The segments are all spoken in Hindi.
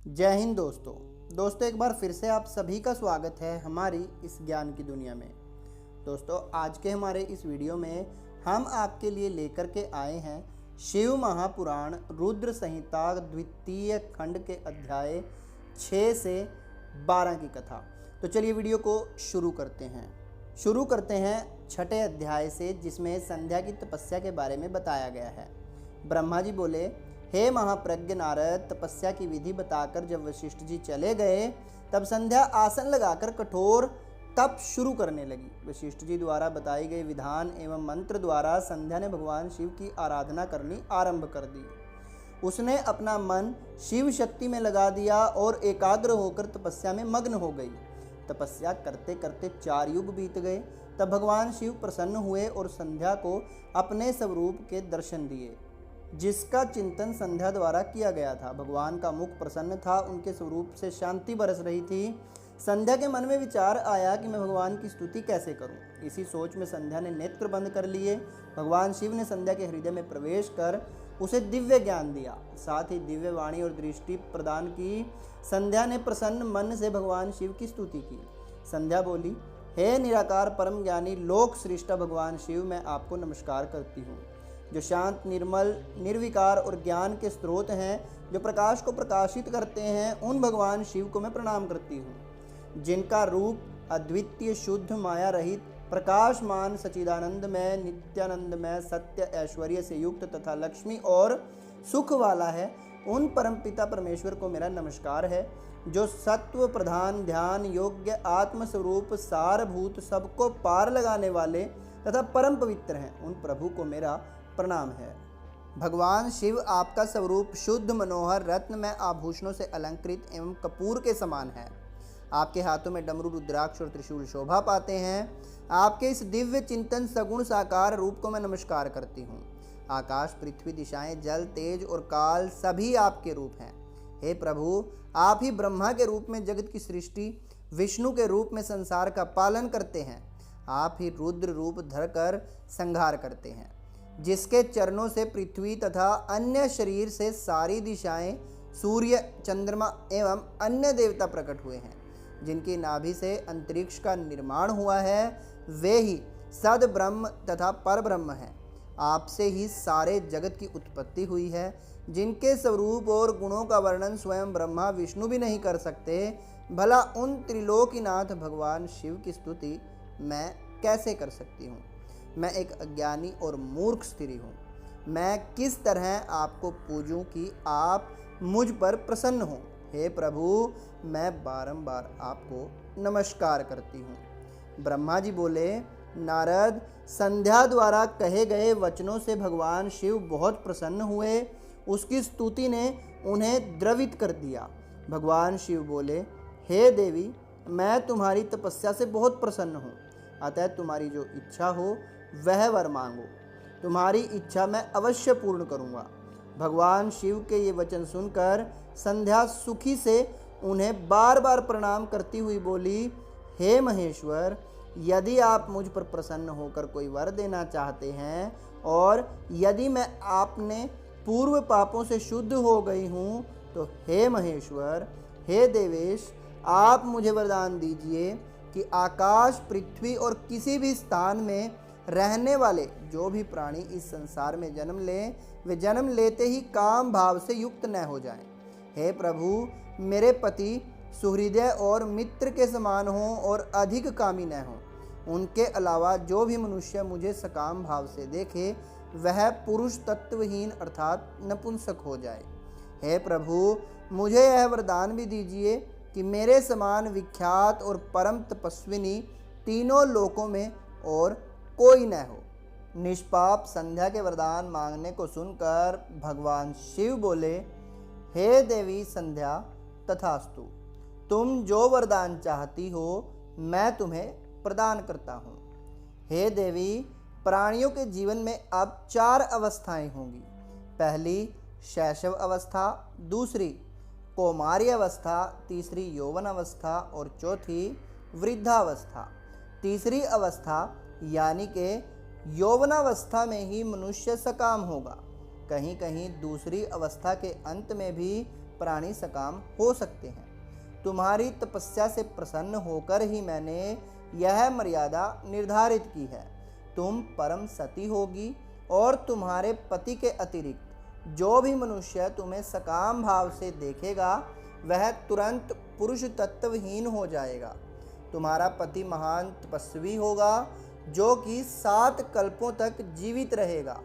जय हिंद दोस्तों एक बार फिर से आप सभी का स्वागत है हमारी इस ज्ञान की दुनिया में। दोस्तों आज के हमारे इस वीडियो में हम आपके लिए लेकर के आए हैं शिव महापुराण रुद्र संहिता द्वितीय खंड के अध्याय 6 से 12 की कथा। तो चलिए वीडियो को शुरू करते हैं छठे अध्याय से, जिसमें संध्या की तपस्या के बारे में बताया गया है। ब्रह्मा जी बोले, हे महाप्रज्ञ नारद, तपस्या की विधि बताकर जब वशिष्ठ जी चले गए तब संध्या आसन लगाकर कठोर तप शुरू करने लगी। वशिष्ठ जी द्वारा बताई गई विधान एवं मंत्र द्वारा संध्या ने भगवान शिव की आराधना करनी आरंभ कर दी। उसने अपना मन शिव शक्ति में लगा दिया और एकाग्र होकर तपस्या में मग्न हो गई। तपस्या करते करते 4 युग बीत गए। तब भगवान शिव प्रसन्न हुए और संध्या को अपने स्वरूप के दर्शन दिए, जिसका चिंतन संध्या द्वारा किया गया था। भगवान का मुख प्रसन्न था, उनके स्वरूप से शांति बरस रही थी। संध्या के मन में विचार आया कि मैं भगवान की स्तुति कैसे करूं। इसी सोच में संध्या ने नेत्र बंद कर लिए। भगवान शिव ने संध्या के हृदय में प्रवेश कर उसे दिव्य ज्ञान दिया, साथ ही दिव्य वाणी और दृष्टि प्रदान की। संध्या ने प्रसन्न मन से भगवान शिव की स्तुति की। संध्या बोली, हे निराकार परम ज्ञानी लोक सृष्टा भगवान शिव, मैं आपको नमस्कार करती हूँ, जो शांत, निर्मल, निर्विकार और ज्ञान के स्रोत हैं, जो प्रकाश को प्रकाशित करते हैं। उन भगवान शिव को मैं प्रणाम करती हूँ, जिनका रूप अद्वितीय, शुद्ध, माया रहित, प्रकाशमान, सच्चिदानंदमय, नित्यानंदमय, सत्य, ऐश्वर्य से युक्त तथा लक्ष्मी और सुख वाला है। उन परमपिता परमेश्वर को मेरा नमस्कार है, जो सत्व प्रधान, ध्यान योग्य, आत्मस्वरूप, सारभूत, सबको पार लगाने वाले तथा परम पवित्र हैं। उन प्रभु को मेरा प्रणाम है। भगवान शिव आपका स्वरूप शुद्ध, मनोहर, रत्नमय आभूषणों से अलंकृत एवं कपूर के समान है। आपके हाथों में डमरू, रुद्राक्ष और त्रिशूल शोभा पाते हैं। आपके इस दिव्य चिंतन सगुण साकार रूप को मैं नमस्कार करती हूँ। आकाश, पृथ्वी, दिशाएं, जल, तेज और काल सभी आपके रूप हैं। हे प्रभु, आप ही ब्रह्मा के रूप में जगत की सृष्टि, विष्णु के रूप में संसार का पालन करते हैं। आप ही रुद्र रूप धरकर संहार करते हैं, जिसके चरणों से पृथ्वी तथा अन्य शरीर से सारी दिशाएं, सूर्य, चंद्रमा एवं अन्य देवता प्रकट हुए हैं। जिनकी नाभि से अंतरिक्ष का निर्माण हुआ है, वे ही सद ब्रह्म तथा पर ब्रह्म हैं। आपसे ही सारे जगत की उत्पत्ति हुई है, जिनके स्वरूप और गुणों का वर्णन स्वयं ब्रह्मा विष्णु भी नहीं कर सकते। भला उन त्रिलोकीनाथ भगवान शिव की स्तुति मैं कैसे कर सकती हूँ? मैं एक अज्ञानी और मूर्ख स्त्री हूँ। मैं किस तरह आपको पूजूं कि आप मुझ पर प्रसन्न हों? हे प्रभु, मैं बारंबार आपको नमस्कार करती हूँ। ब्रह्मा जी बोले, नारद, संध्या द्वारा कहे गए वचनों से भगवान शिव बहुत प्रसन्न हुए। उसकी स्तुति ने उन्हें द्रवित कर दिया। भगवान शिव बोले, हे देवी, मैं तुम्हारी तपस्या से बहुत प्रसन्न हूँ, अतः तुम्हारी जो इच्छा हो वह वर मांगो। तुम्हारी इच्छा मैं अवश्य पूर्ण करूँगा। भगवान शिव के ये वचन सुनकर संध्या सुखी से उन्हें बार बार प्रणाम करती हुई बोली, हे महेश्वर, यदि आप मुझ पर प्रसन्न होकर कोई वर देना चाहते हैं और यदि मैं आपने पूर्व पापों से शुद्ध हो गई हूँ, तो हे महेश्वर, हे देवेश, आप मुझे वरदान दीजिए कि आकाश, पृथ्वी और किसी भी स्थान में रहने वाले जो भी प्राणी इस संसार में जन्म लें, वे जन्म लेते ही काम भाव से युक्त न हो जाएं। हे प्रभु, मेरे पति सुहृदय और मित्र के समान हों और अधिक कामी न हों। उनके अलावा जो भी मनुष्य मुझे सकाम भाव से देखे, वह पुरुष तत्वहीन अर्थात नपुंसक हो जाए। हे प्रभु, मुझे यह वरदान भी दीजिए कि मेरे समान विख्यात और परम तपस्विनी तीनों लोकों में और कोई न हो। निष्पाप संध्या के वरदान मांगने को सुनकर भगवान शिव बोले, हे देवी संध्या, तथास्तु। तुम जो वरदान चाहती हो मैं तुम्हें प्रदान करता हूँ। हे देवी, प्राणियों के जीवन में अब 4 अवस्थाएं होंगी। पहली शैशव अवस्था, दूसरी कौमार्य अवस्था, तीसरी यौवन अवस्था और चौथी वृद्धावस्था। तीसरी अवस्था यानी कि यौवनावस्था में ही मनुष्य सकाम होगा। कहीं कहीं दूसरी अवस्था के अंत में भी प्राणी सकाम हो सकते हैं। तुम्हारी तपस्या से प्रसन्न होकर ही मैंने यह मर्यादा निर्धारित की है। तुम परम सती होगी और तुम्हारे पति के अतिरिक्त जो भी मनुष्य तुम्हें सकाम भाव से देखेगा वह तुरंत पुरुष तत्वहीन हो जाएगा। तुम्हारा पति महान तपस्वी होगा जो कि 7 कल्पों तक जीवित रहेगा।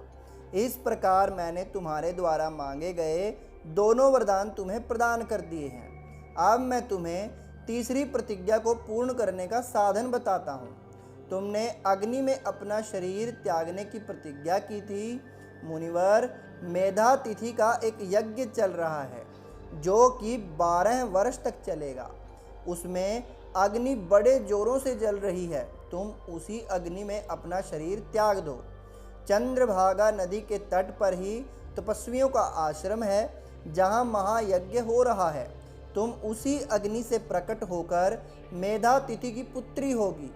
इस प्रकार मैंने तुम्हारे द्वारा मांगे गए दोनों वरदान तुम्हें प्रदान कर दिए हैं। अब मैं तुम्हें तीसरी प्रतिज्ञा को पूर्ण करने का साधन बताता हूँ। तुमने अग्नि में अपना शरीर त्यागने की प्रतिज्ञा की थी। मुनिवर, मेधा तिथि का एक यज्ञ चल रहा है जो कि 12 वर्ष तक चलेगा। उसमें अग्नि बड़े जोरों से जल रही है। तुम उसी अग्नि में अपना शरीर त्याग दो। चंद्रभागा नदी के तट पर ही तपस्वियों का आश्रम है जहाँ महायज्ञ हो रहा है। तुम उसी अग्नि से प्रकट होकर मेधा तिथि की पुत्री होगी।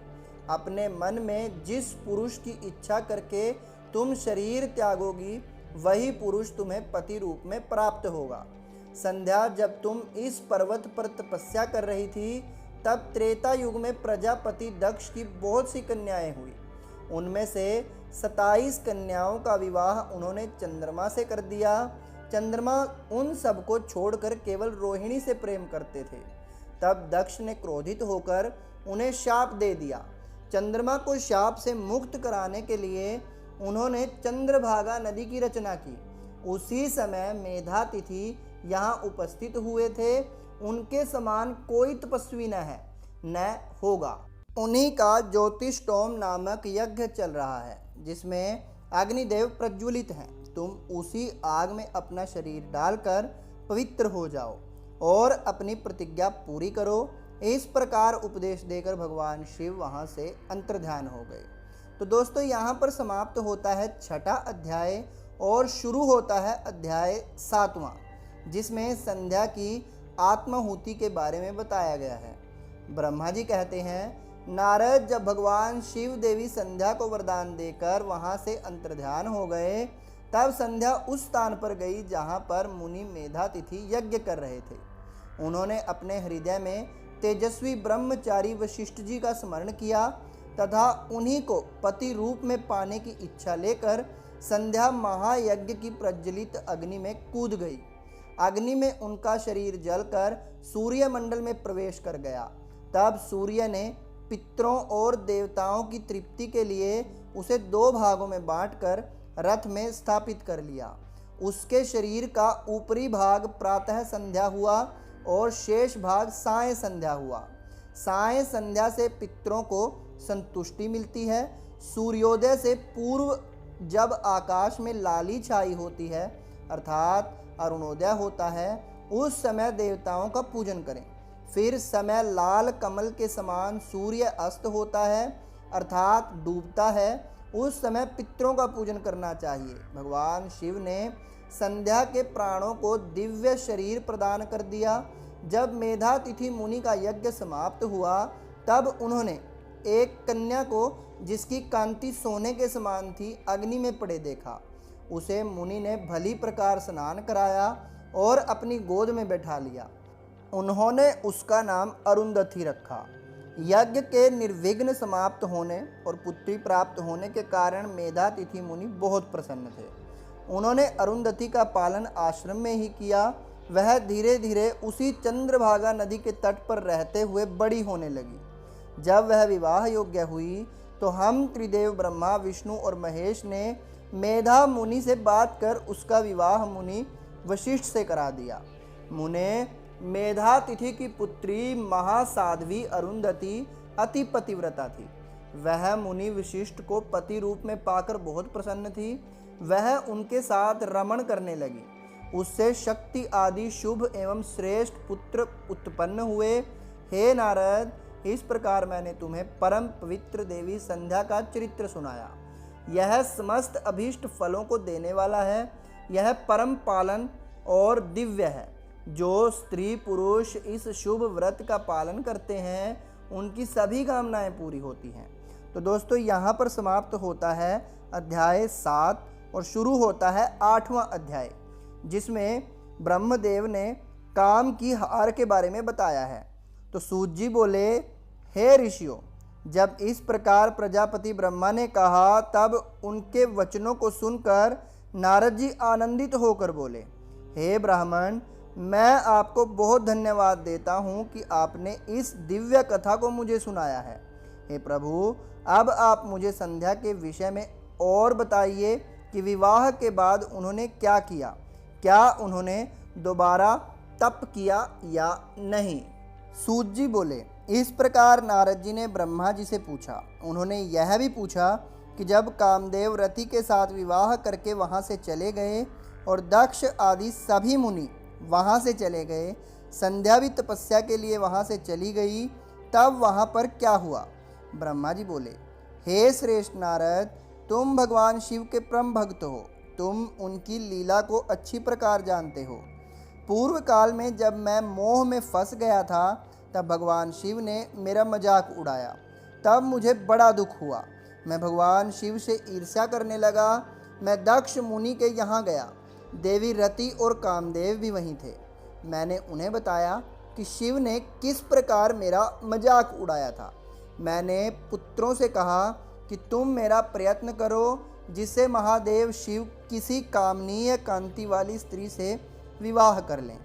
अपने मन में जिस पुरुष की इच्छा करके तुम शरीर त्यागोगी वही पुरुष तुम्हें पति रूप में प्राप्त होगा। संध्या जब तुम इस पर्वत पर तपस्या कर रही थी तब त्रेता युग में प्रजापति दक्ष की बहुत सी कन्याएं हुई। उनमें से 27 कन्याओं का विवाह उन्होंने चंद्रमा से कर दिया। चंद्रमा उन सबको छोड़कर केवल रोहिणी से प्रेम करते थे। तब दक्ष ने क्रोधित होकर उन्हें शाप दे दिया। चंद्रमा को शाप से मुक्त कराने के लिए उन्होंने चंद्रभागा नदी की रचना की। उसी समय मेधा तिथि यहाँ उपस्थित हुए थे। उनके समान कोई तपस्वी न है न होगा। उन्हीं का ज्योतिष्टोम नामक यज्ञ चल रहा है जिसमें अग्निदेव प्रज्वलित हैं। तुम उसी आग में अपना शरीर डालकर पवित्र हो जाओ और अपनी प्रतिज्ञा पूरी करो। इस प्रकार उपदेश देकर भगवान शिव वहाँ से अंतर्ध्यान हो गए। तो दोस्तों, यहाँ पर समाप्त होता है 6ठा अध्याय और शुरू होता है अध्याय 7वां, जिसमें संध्या की आत्माहुति के बारे में बताया गया है। ब्रह्मा जी कहते हैं, नारद, जब भगवान शिव देवी संध्या को वरदान देकर वहाँ से अंतर्ध्यान हो गए तब संध्या उस स्थान पर गई जहाँ पर मुनि मेधा तिथि यज्ञ कर रहे थे। उन्होंने अपने हृदय में तेजस्वी ब्रह्मचारी वशिष्ठ जी का स्मरण किया तथा उन्हीं को पति रूप में पाने की इच्छा लेकर संध्या महायज्ञ की प्रज्वलित अग्नि में कूद गई। अग्नि में उनका शरीर जलकर सूर्यमंडल में प्रवेश कर गया। तब सूर्य ने पितरों और देवताओं की तृप्ति के लिए उसे 2 भागों में बांटकर रथ में स्थापित कर लिया। उसके शरीर का ऊपरी भाग प्रातः संध्या हुआ और शेष भाग साय संध्या हुआ। साय संध्या से पितरों को संतुष्टि मिलती है। सूर्योदय से पूर्व जब आकाश में लाली छाई होती है अर्थात अरुणोदय होता है, उस समय देवताओं का पूजन करें। फिर समय लाल कमल के समान सूर्य अस्त होता है अर्थात डूबता है, उस समय पितरों का पूजन करना चाहिए। भगवान शिव ने संध्या के प्राणों को दिव्य शरीर प्रदान कर दिया। जब मेधा तिथि मुनि का यज्ञ समाप्त हुआ तब उन्होंने एक कन्या को, जिसकी कांति सोने के समान थी, अग्नि में पड़े देखा। उसे मुनि ने भली प्रकार स्नान कराया और अपनी गोद में बैठा लिया। उन्होंने उसका नाम अरुंधति रखा। यज्ञ के निर्विघ्न समाप्त होने और पुत्री प्राप्त होने के कारण मेधा तिथि मुनि बहुत प्रसन्न थे। उन्होंने अरुंधति का पालन आश्रम में ही किया। वह धीरे धीरे उसी चंद्रभागा नदी के तट पर रहते हुए बड़ी होने लगी। जब वह विवाह योग्य हुई तो हम त्रिदेव ब्रह्मा, विष्णु और महेश ने मेधा मुनि से बात कर उसका विवाह मुनि वशिष्ठ से करा दिया। मुने मेधा तिथि की पुत्री महासाध्वी अरुंधति अति पतिव्रता थी। वह मुनि वशिष्ठ को पति रूप में पाकर बहुत प्रसन्न थी। वह उनके साथ रमण करने लगी। उससे शक्ति आदि शुभ एवं श्रेष्ठ पुत्र उत्पन्न हुए। हे नारद, इस प्रकार मैंने तुम्हें परम पवित्र देवी संध्या का चरित्र सुनाया। यह समस्त अभीष्ट फलों को देने वाला है। यह परम पालन और दिव्य है। जो स्त्री पुरुष इस शुभ व्रत का पालन करते हैं उनकी सभी कामनाएं पूरी होती हैं। तो दोस्तों, यहाँ पर समाप्त होता है अध्याय 7 और शुरू होता है 8वां अध्याय, जिसमें ब्रह्मदेव ने काम की हार के बारे में बताया है। तो सूत जी बोले, हे ऋषियों, जब इस प्रकार प्रजापति ब्रह्मा ने कहा तब उनके वचनों को सुनकर नारद जी आनंदित होकर बोले, हे ब्राह्मण, मैं आपको बहुत धन्यवाद देता हूँ कि आपने इस दिव्य कथा को मुझे सुनाया है। हे प्रभु, अब आप मुझे संध्या के विषय में और बताइए कि विवाह के बाद उन्होंने क्या किया, क्या उन्होंने दोबारा तप किया या नहीं। सूत जी बोले, इस प्रकार नारद जी ने ब्रह्मा जी से पूछा। उन्होंने यह भी पूछा कि जब कामदेव रति के साथ विवाह करके वहाँ से चले गए और दक्ष आदि सभी मुनि वहाँ से चले गए, संध्या भी तपस्या के लिए वहाँ से चली गई, तब वहाँ पर क्या हुआ। ब्रह्मा जी बोले, हे श्रेष्ठ नारद, तुम भगवान शिव के परम भक्त हो, तुम उनकी लीला को अच्छी प्रकार जानते हो। पूर्व काल में जब मैं मोह में फंस गया था तब भगवान शिव ने मेरा मजाक उड़ाया, तब मुझे बड़ा दुख हुआ। मैं भगवान शिव से ईर्ष्या करने लगा। मैं दक्ष मुनि के यहाँ गया, देवी रति और कामदेव भी वहीं थे। मैंने उन्हें बताया कि शिव ने किस प्रकार मेरा मजाक उड़ाया था। मैंने पुत्रों से कहा कि तुम मेरा प्रयत्न करो जिससे महादेव शिव किसी कामनीय कांति वाली स्त्री से विवाह कर लें।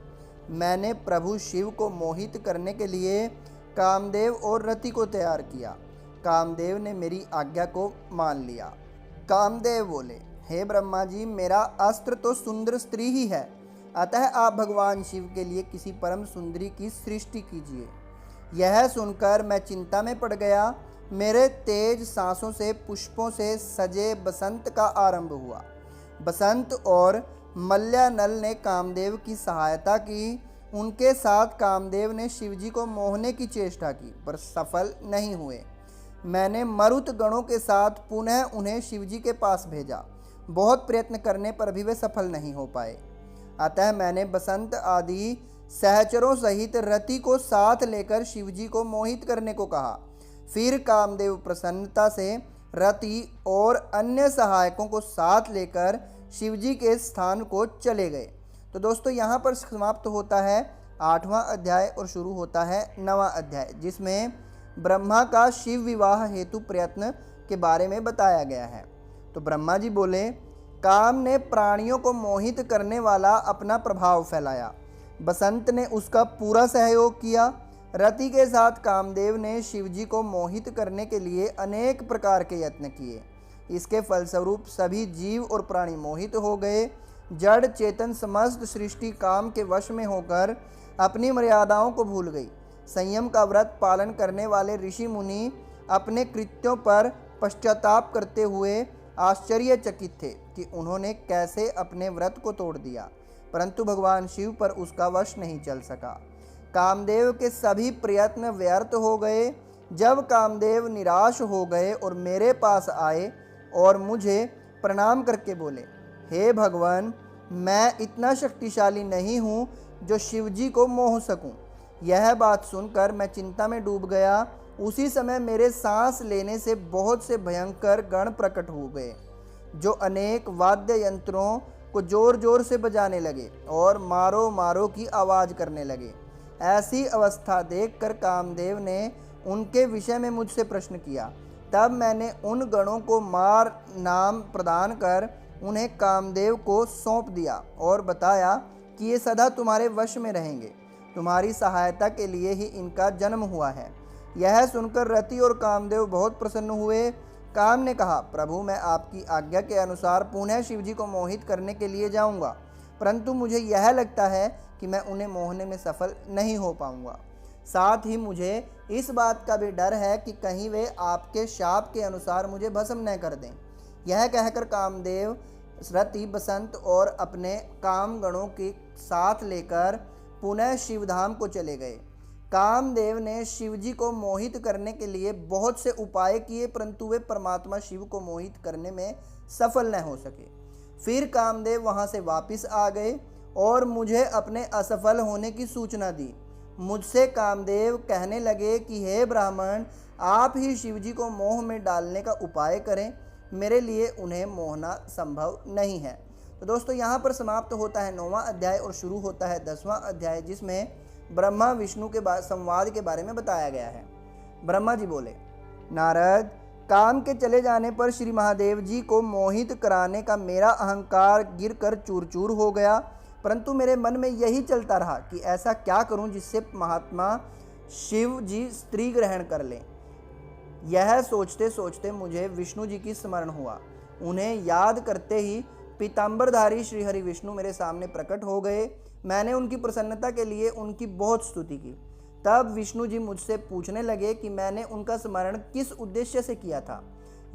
मैंने प्रभु शिव को मोहित करने के लिए कामदेव और रति को तैयार किया। कामदेव ने मेरी आज्ञा को मान लिया। कामदेव बोले, हे ब्रह्मा जी, मेरा अस्त्र तो सुंदर स्त्री ही है, अतः आप भगवान शिव के लिए किसी परम सुंदरी की सृष्टि कीजिए। यह सुनकर मैं चिंता में पड़ गया। मेरे तेज सांसों से पुष्पों से सजे बसंत का आरंभ हुआ। बसंत और मल्यानल ने कामदेव की सहायता की। उनके साथ कामदेव ने शिवजी को मोहने की चेष्टा की पर सफल नहीं हुए। मैंने मरुत गणों के साथ पुनः उन्हें शिवजी के पास भेजा। बहुत प्रयत्न करने पर भी वे सफल नहीं हो पाए। अतः मैंने बसंत आदि सहचरों सहित रति को साथ लेकर शिवजी को मोहित करने को कहा। फिर कामदेव प्रसन्नता से रति और अन्य सहायकों को साथ लेकर शिवजी के स्थान को चले गए। तो दोस्तों, यहाँ पर समाप्त होता है 8वां अध्याय और शुरू होता है 9वां अध्याय, जिसमें ब्रह्मा का शिव विवाह हेतु प्रयत्न के बारे में बताया गया है। तो ब्रह्मा जी बोले, काम ने प्राणियों को मोहित करने वाला अपना प्रभाव फैलाया। बसंत ने उसका पूरा सहयोग किया। रति के साथ कामदेव ने शिवजी को मोहित करने के लिए अनेक प्रकार के यत्न किए। इसके फलस्वरूप सभी जीव और प्राणी मोहित हो गए। जड़ चेतन समस्त सृष्टि काम के वश में होकर अपनी मर्यादाओं को भूल गई। संयम का व्रत पालन करने वाले ऋषि मुनि अपने कृत्यों पर पश्चाताप करते हुए आश्चर्यचकित थे कि उन्होंने कैसे अपने व्रत को तोड़ दिया, परंतु भगवान शिव पर उसका वश नहीं चल सका। कामदेव के सभी प्रयत्न व्यर्थ हो गए। जब कामदेव निराश हो गए और मेरे पास आए और मुझे प्रणाम करके बोले, हे भगवान, मैं इतना शक्तिशाली नहीं हूँ जो शिवजी को मोह सकूं। यह बात सुनकर मैं चिंता में डूब गया। उसी समय मेरे सांस लेने से बहुत से भयंकर गण प्रकट हो गए, जो अनेक वाद्य यंत्रों को जोर जोर से बजाने लगे और मारो मारो की आवाज़ करने लगे। ऐसी अवस्था देखकर कामदेव ने उनके विषय में मुझसे प्रश्न किया। तब मैंने उन गणों को मार नाम प्रदान कर उन्हें कामदेव को सौंप दिया और बताया कि ये सदा तुम्हारे वश में रहेंगे। तुम्हारी सहायता के लिए ही इनका जन्म हुआ है। यह सुनकर रति और कामदेव बहुत प्रसन्न हुए। काम ने कहा, प्रभु, मैं आपकी आज्ञा के अनुसार पुनः शिवजी को मोहित करने के लिए जाऊंगा, परंतु मुझे यह लगता है कि मैं उन्हें मोहने में सफल नहीं हो पाऊंगा। साथ ही मुझे इस बात का भी डर है कि कहीं वे आपके शाप के अनुसार मुझे भस्म न कर दें। यह कहकर कामदेव रति, बसंत और अपने काम गणों के साथ लेकर पुनः शिवधाम को चले गए। कामदेव ने शिवजी को मोहित करने के लिए बहुत से उपाय किए, परंतु वे परमात्मा शिव को मोहित करने में सफल न हो सके। फिर कामदेव वहां से वापस आ गए और मुझे अपने असफल होने की सूचना दी। मुझसे कामदेव कहने लगे कि हे ब्राह्मण, आप ही शिवजी को मोह में डालने का उपाय करें, मेरे लिए उन्हें मोहना संभव नहीं है। तो दोस्तों यहाँ पर समाप्त होता है 9वां अध्याय और शुरू होता है 10वां अध्याय, जिसमें ब्रह्मा विष्णु के संवाद के बारे में बताया गया है। ब्रह्मा जी बोले, नारद, काम के चले जाने पर श्री महादेव जी को मोहित कराने का मेरा अहंकार गिरकर चूर चूर हो गया, परंतु मेरे मन में यही चलता रहा कि ऐसा क्या करूं जिससे महात्मा शिव जी स्त्री ग्रहण कर लें। यह सोचते सोचते मुझे विष्णु जी की स्मरण हुआ। उन्हें याद करते ही पीतांबरधारी श्री हरि विष्णु मेरे सामने प्रकट हो गए। मैंने उनकी प्रसन्नता के लिए उनकी बहुत स्तुति की। तब विष्णु जी मुझसे पूछने लगे कि मैंने उनका स्मरण किस उद्देश्य से किया था।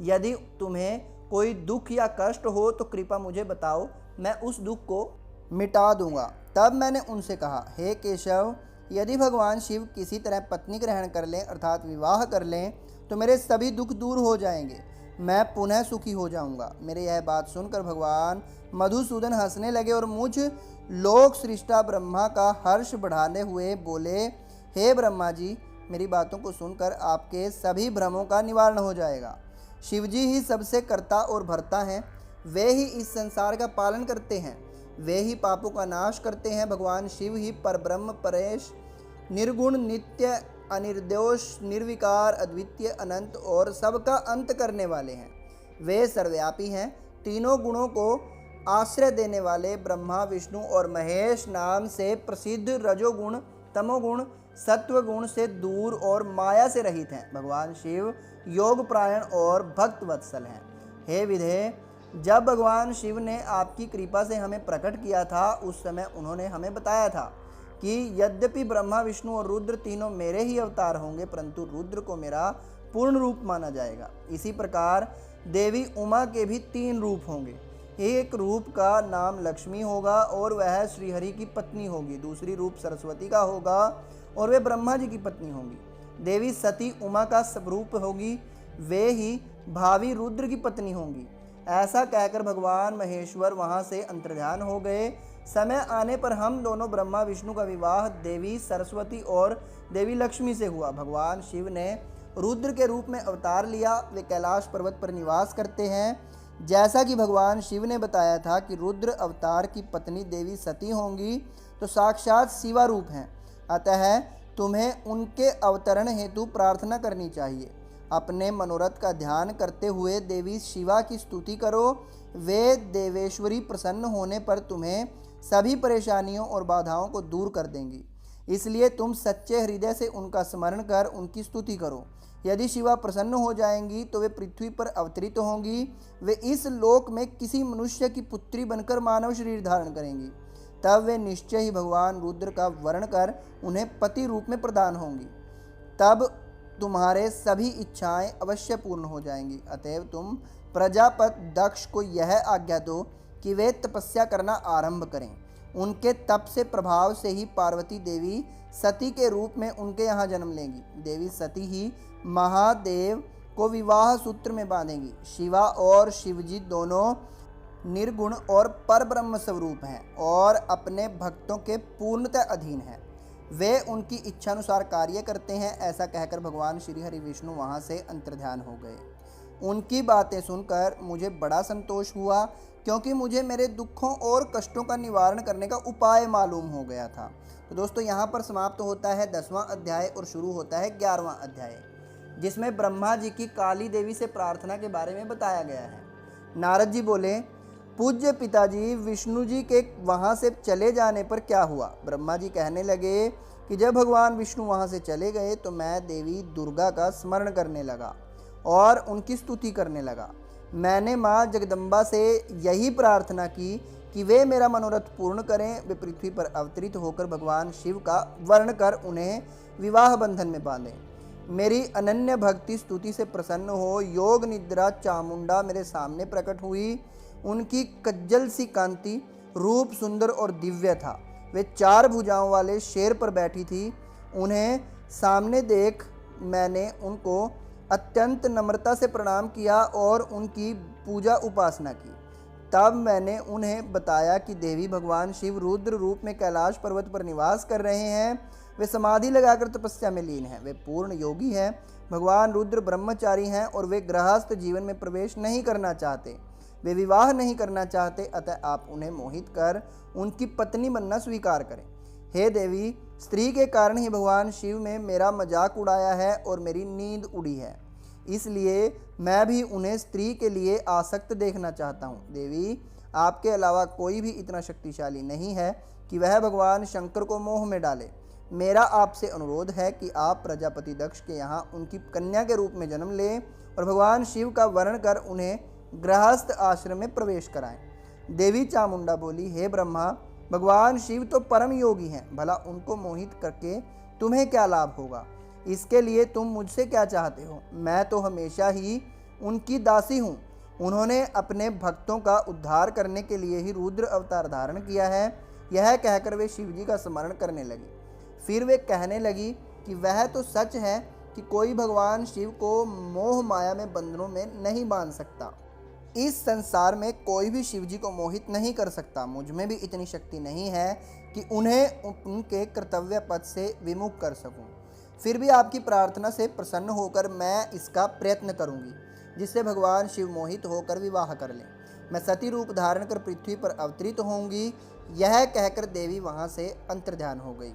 यदि तुम्हें कोई दुख या कष्ट हो तो कृपा मुझे बताओ, मैं उस दुख को मिटा दूंगा। तब मैंने उनसे कहा, हे केशव, यदि भगवान शिव किसी तरह पत्नी ग्रहण कर लें अर्थात विवाह कर लें तो मेरे सभी दुख दूर हो जाएंगे, मैं पुनः सुखी हो जाऊंगा। मेरे यह बात सुनकर भगवान मधुसूदन हंसने लगे और मुझ लोक सृष्टा ब्रह्मा का हर्ष बढ़ाने हुए बोले, हे ब्रह्मा जी, मेरी बातों को सुनकर आपके सभी भ्रमों का निवारण हो जाएगा। शिवजी ही सबसे कर्ता और भरता हैं, वे ही इस संसार का पालन करते हैं, वे ही पापों का नाश करते हैं। भगवान शिव ही परब्रह्म परेश, निर्गुण, नित्य, अनिर्दोष, निर्विकार, अद्वितीय, अनंत और सबका अंत करने वाले हैं। वे सर्वव्यापी हैं। तीनों गुणों को आश्रय देने वाले ब्रह्मा, विष्णु और महेश नाम से प्रसिद्ध रजोगुण, तमोगुण, सत्वगुण से दूर और माया से रहित हैं। भगवान शिव योग प्रायण और भक्त वत्सल हैं। हे विधे, जब भगवान शिव ने आपकी कृपा से हमें प्रकट किया था उस समय उन्होंने हमें बताया था कि यद्यपि ब्रह्मा, विष्णु और रुद्र तीनों मेरे ही अवतार होंगे, परंतु रुद्र को मेरा पूर्ण रूप माना जाएगा। इसी प्रकार देवी उमा के भी 3 रूप होंगे। एक रूप का नाम लक्ष्मी होगा और वह श्रीहरि की पत्नी होगी। दूसरी रूप सरस्वती का होगा और वे ब्रह्मा जी की पत्नी होंगी। देवी सती उमा का स्वरूप होगी, वे ही भावी रुद्र की पत्नी होंगी। ऐसा कहकर भगवान महेश्वर वहां से अंतर्ध्यान हो गए। समय आने पर हम दोनों ब्रह्मा विष्णु का विवाह देवी सरस्वती और देवी लक्ष्मी से हुआ। भगवान शिव ने रुद्र के रूप में अवतार लिया। वे कैलाश पर्वत पर निवास करते हैं। जैसा कि भगवान शिव ने बताया था कि रुद्र अवतार की पत्नी देवी सती होंगी, तो साक्षात शिवा रूप हैं। अतः तुम्हें उनके अवतरण हेतु प्रार्थना करनी चाहिए। अपने मनोरथ का ध्यान करते हुए देवी शिवा की स्तुति करो। वे देवेश्वरी प्रसन्न होने पर तुम्हें सभी परेशानियों और बाधाओं को दूर कर देंगी। इसलिए तुम सच्चे हृदय से उनका स्मरण कर उनकी स्तुति करो। यदि शिवा प्रसन्न हो जाएंगी तो वे पृथ्वी पर अवतरित होंगी। वे इस लोक में किसी मनुष्य की पुत्री बनकर मानव शरीर धारण करेंगी। तब वे निश्चय ही भगवान रुद्र का वर्ण कर उन्हें पति रूप में प्रदान होंगी। तब तुम्हारे सभी इच्छाएं अवश्य पूर्ण हो जाएंगी। अतएव तुम प्रजापति दक्ष को यह आज्ञा दो कि वे तपस्या करना आरंभ करें। उनके तप से प्रभाव से ही पार्वती देवी सती के रूप में उनके यहाँ जन्म लेंगी। देवी सती ही महादेव को विवाह सूत्र में बांधेंगी। शिवा और शिवजी दोनों निर्गुण और परब्रह्म स्वरूप हैं और अपने भक्तों के पूर्णतः अधीन हैं। वे उनकी इच्छानुसार कार्य करते हैं। ऐसा कहकर भगवान श्री हरि विष्णु वहाँ से अंतर्ध्यान हो गए। उनकी बातें सुनकर मुझे बड़ा संतोष हुआ, क्योंकि मुझे मेरे दुखों और कष्टों का निवारण करने का उपाय मालूम हो गया था। तो दोस्तों यहाँ पर समाप्त होता है 10वां अध्याय और शुरू होता है 11वां अध्याय, जिसमें ब्रह्मा जी की काली देवी से प्रार्थना के बारे में बताया गया है। नारद जी बोले, पूज्य पिताजी, विष्णु जी के वहाँ से चले जाने पर क्या हुआ? ब्रह्मा जी कहने लगे कि जब भगवान विष्णु वहाँ से चले गए तो मैं देवी दुर्गा का स्मरण करने लगा और उनकी स्तुति करने लगा। मैंने माँ जगदम्बा से यही प्रार्थना की कि वे मेरा मनोरथ पूर्ण करें। वे पृथ्वी पर अवतरित होकर भगवान शिव का वर्ण कर उन्हें विवाह बंधन में बांधें। मेरी अनन्य भक्ति स्तुति से प्रसन्न हो योग निद्रा चामुंडा मेरे सामने प्रकट हुई। उनकी कज्जल सी कांति, रूप सुंदर और दिव्य था। वे 4 भुजाओं वाले शेर पर बैठी थी। उन्हें सामने देख मैंने उनको अत्यंत नम्रता से प्रणाम किया और उनकी पूजा उपासना की। तब मैंने उन्हें बताया कि देवी भगवान शिव रुद्र रूप में कैलाश पर्वत पर निवास कर रहे हैं। वे समाधि लगाकर तपस्या में लीन हैं। वे पूर्ण योगी हैं। भगवान रुद्र ब्रह्मचारी हैं और वे गृहस्थ जीवन में प्रवेश नहीं करना चाहते। वे विवाह नहीं करना चाहते, अतः आप उन्हें मोहित कर उनकी पत्नी बनना स्वीकार करें। हे देवी, स्त्री के कारण ही भगवान शिव ने मेरा मजाक उड़ाया है और मेरी नींद उड़ी है, इसलिए मैं भी उन्हें स्त्री के लिए आसक्त देखना चाहता हूँ। देवी, आपके अलावा कोई भी इतना शक्तिशाली नहीं है कि वह भगवान शंकर को मोह में डाले। मेरा आपसे अनुरोध है कि आप प्रजापति दक्ष के यहाँ उनकी कन्या के रूप में जन्म लें और भगवान शिव का वर्ण कर उन्हें गृहस्थ आश्रम में प्रवेश कराएं। देवी चामुंडा बोली, हे ब्रह्मा, भगवान शिव तो परम योगी हैं, भला उनको मोहित करके तुम्हें क्या लाभ होगा? इसके लिए तुम मुझसे क्या चाहते हो? मैं तो हमेशा ही उनकी दासी हूँ। उन्होंने अपने भक्तों का उद्धार करने के लिए ही रुद्र अवतार धारण किया है। यह कहकर वे शिव जी का स्मरण करने लगी। फिर वे कहने लगी कि वह तो सच है कि कोई भगवान शिव को मोह माया में बंधनों में नहीं बांध सकता। इस संसार में कोई भी शिव जी को मोहित नहीं कर सकता। मुझ में भी इतनी शक्ति नहीं है कि उन्हें उनके कर्तव्य पथ से विमुख कर सकूं। फिर भी आपकी प्रार्थना से प्रसन्न होकर मैं इसका प्रयत्न करूंगी, जिससे भगवान शिव मोहित होकर विवाह कर लें। मैं सती रूप धारण कर पृथ्वी पर अवतरित होंगी। यह कहकर देवी वहां से अंतर्ध्यान हो गई।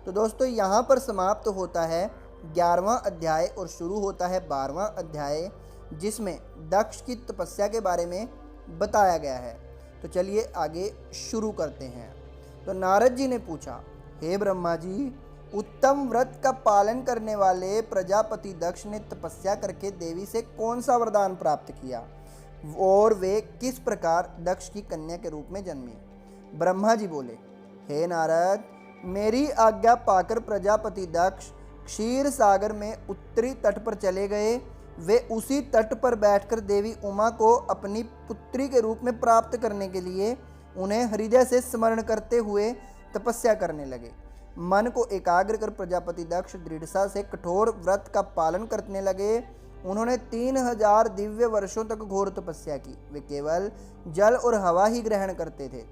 तो दोस्तों, यहाँ पर समाप्त होता है 11वां अध्याय और शुरू होता है 12वां अध्याय, जिसमें दक्ष की तपस्या के बारे में बताया गया है। तो चलिए आगे शुरू करते हैं। तो नारद जी ने पूछा, हे ब्रह्मा जी, उत्तम व्रत का पालन करने वाले प्रजापति दक्ष ने तपस्या करके देवी से कौन सा वरदान प्राप्त किया और वे किस प्रकार दक्ष की कन्या के रूप में जन्मी? ब्रह्मा जी बोले, हे नारद, मेरी आज्ञा पाकर प्रजापति दक्ष क्षीर सागर में उत्तरी तट पर चले गए। वे उसी तट पर बैठकर देवी उमा को अपनी पुत्री के रूप में प्राप्त करने के लिए उन्हें हृदय से स्मरण करते हुए तपस्या करने लगे। मन को एकाग्र कर प्रजापति दक्ष दृढ़ता से कठोर व्रत का पालन करने लगे। उन्होंने 3000 दिव्य वर्षों तक घोर तपस्या की। वे केवल जल और हवा ही ग्रहण करते थे।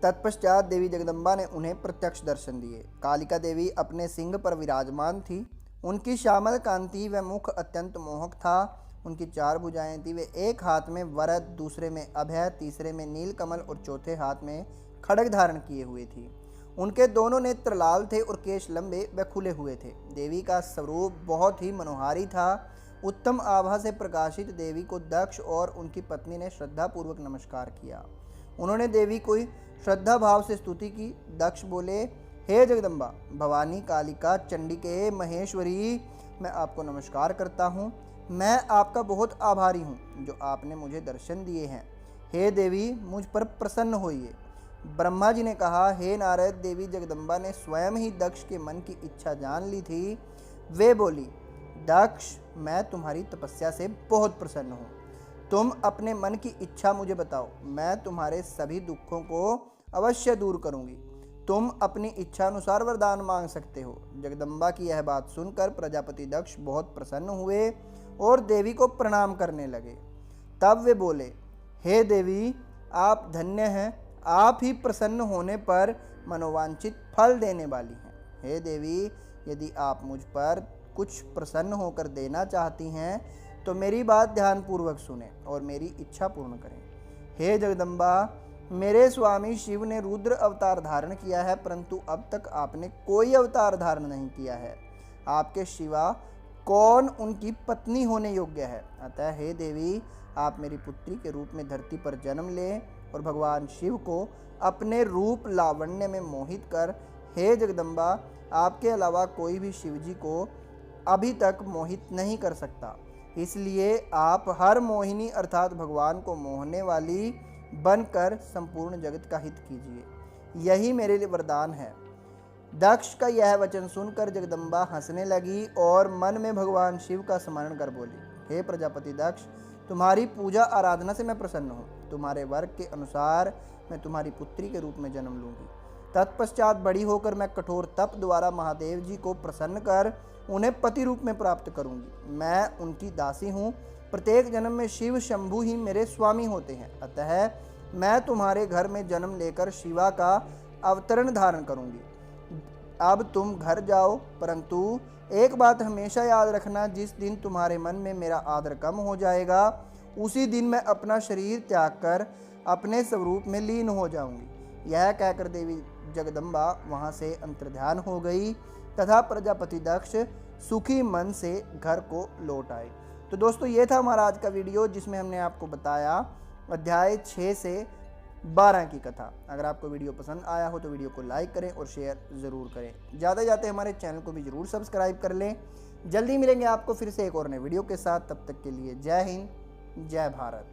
तत्पश्चात देवी जगदम्बा ने उन्हें प्रत्यक्ष दर्शन दिए। कालिका देवी अपने सिंह पर विराजमान थी। उनकी श्यामल कांति व मुख अत्यंत मोहक था। उनकी 4 भुजाएं थी। वे एक हाथ में वरद, दूसरे में अभय, तीसरे में नीलकमल और चौथे हाथ में खड्ग धारण किए हुए थी। उनके दोनों नेत्र लाल थे और केश लंबे व खुले हुए थे। देवी का स्वरूप बहुत ही मनोहारी था। उत्तम आभा से प्रकाशित देवी को दक्ष और उनकी पत्नी ने श्रद्धापूर्वक नमस्कार किया। उन्होंने देवी को श्रद्धा भाव से स्तुति की। दक्ष बोले, हे जगदम्बा, भवानी, कालिका, चंडिके, महेश्वरी, मैं आपको नमस्कार करता हूँ। मैं आपका बहुत आभारी हूँ जो आपने मुझे दर्शन दिए हैं। हे देवी, मुझ पर प्रसन्न होइए। ब्रह्मा जी ने कहा, हे नारद, देवी जगदम्बा ने स्वयं ही दक्ष के मन की इच्छा जान ली थी। वे बोली, दक्ष, मैं तुम्हारी तपस्या से बहुत प्रसन्न हूँ। तुम अपने मन की इच्छा मुझे बताओ, मैं तुम्हारे सभी दुखों को अवश्य दूर करूँगी। तुम अपनी इच्छा अनुसार वरदान मांग सकते हो। जगदम्बा की यह बात सुनकर प्रजापति दक्ष बहुत प्रसन्न हुए और देवी को प्रणाम करने लगे। तब वे बोले, हे देवी, आप धन्य हैं। आप ही प्रसन्न होने पर मनोवांछित फल देने वाली हैं। हे देवी, यदि आप मुझ पर कुछ प्रसन्न होकर देना चाहती हैं तो मेरी बात ध्यानपूर्वक सुने और मेरी इच्छा पूर्ण करें। हे जगदम्बा, मेरे स्वामी शिव ने रुद्र अवतार धारण किया है, परंतु अब तक आपने कोई अवतार धारण नहीं किया है। आपके सिवा कौन उनकी पत्नी होने योग्य है? अतः हे देवी, आप मेरी पुत्री के रूप में धरती पर जन्म लें और भगवान शिव को अपने रूप लावण्य में मोहित कर, हे जगदम्बा, आपके अलावा कोई भी शिव जी को अभी तक मोहित नहीं कर सकता। इसलिए आप हर मोहिनी अर्थात भगवान को मोहने वाली बनकर संपूर्ण जगत का हित कीजिए। यही मेरे लिए वरदान है। दक्ष का यह वचन सुनकर जगदम्बा हंसने लगी और मन में भगवान शिव का स्मरण कर बोली, हे प्रजापति दक्ष, तुम्हारी पूजा आराधना से मैं प्रसन्न हूँ। तुम्हारे वर्ग के अनुसार मैं तुम्हारी पुत्री के रूप में जन्म लूँगी। तत्पश्चात बड़ी होकर मैं कठोर तप द्वारा महादेव जी को प्रसन्न कर उन्हें पति रूप में प्राप्त करूँगी। मैं उनकी दासी हूँ। प्रत्येक जन्म में शिव शंभु ही मेरे स्वामी होते हैं। अतः मैं तुम्हारे घर में जन्म लेकर शिवा का अवतरण धारण करूँगी। अब तुम घर जाओ, परंतु एक बात हमेशा याद रखना, जिस दिन तुम्हारे मन में मेरा आदर कम हो जाएगा उसी दिन मैं अपना शरीर त्याग कर अपने स्वरूप में लीन हो जाऊंगी। यह कहकर देवी जगदम्बा वहां से अंतर्ध्यान हो गई तथा प्रजापति दक्ष सुखी मन से घर को लौट आए। तो दोस्तों ये था हमारा आज का वीडियो, जिसमें हमने आपको बताया अध्याय 6 से 12 की कथा। अगर आपको वीडियो पसंद आया हो तो वीडियो को लाइक करें और शेयर ज़रूर करें। जाते जाते हमारे चैनल को भी ज़रूर सब्सक्राइब कर लें। जल्दी मिलेंगे आपको फिर से एक और नए वीडियो के साथ। तब तक के लिए जय हिंद, जय भारत।